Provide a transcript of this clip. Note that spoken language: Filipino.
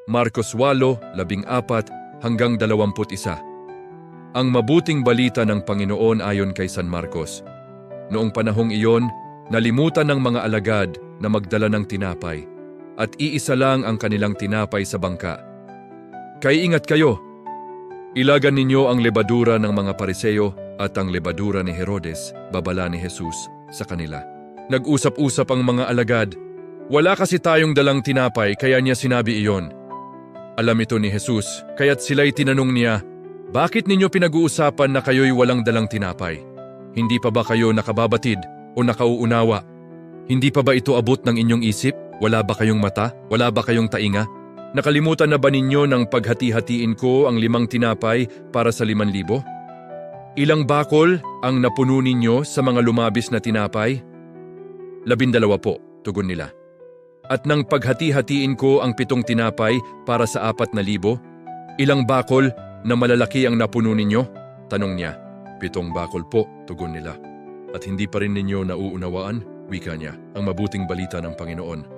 Marcos 8:14 hanggang 21. Ang mabuting balita ng Panginoon ayon kay San Marcos. Noong panahong iyon, nalimutan ng mga alagad na magdala ng tinapay, at iisa lang ang kanilang tinapay sa bangka. Kaya ingat kayo! Ilagan ninyo ang lebadura ng mga Pariseo at ang lebadura ni Herodes, babala ni Jesus, sa kanila. Nag-usap-usap ang mga alagad. Wala kasi tayong dalang tinapay kaya niya sinabi iyon. Alam ito ni Jesus, kaya't sila'y tinanong niya, "Bakit ninyo pinag-uusapan na kayo'y walang dalang tinapay? Hindi pa ba kayo nakababatid o nakauunawa? Hindi pa ba ito abot ng inyong isip? Wala ba kayong mata? Wala ba kayong tainga? Nakalimutan na ba ninyo ng paghati-hatiin ko ang 5 tinapay para sa 5,000? Ilang bakol ang napuno ninyo sa mga lumabis na tinapay?" 12 po, tugon nila. "At nang paghati-hatiin ko ang 7 tinapay para sa 4,000, ilang bakol na malalaki ang napuno ninyo?" Tanong niya. 7 bakol po, tugon nila. "At hindi pa rin ninyo nauunawaan?" Wika niya, ang mabuting balita ng Panginoon.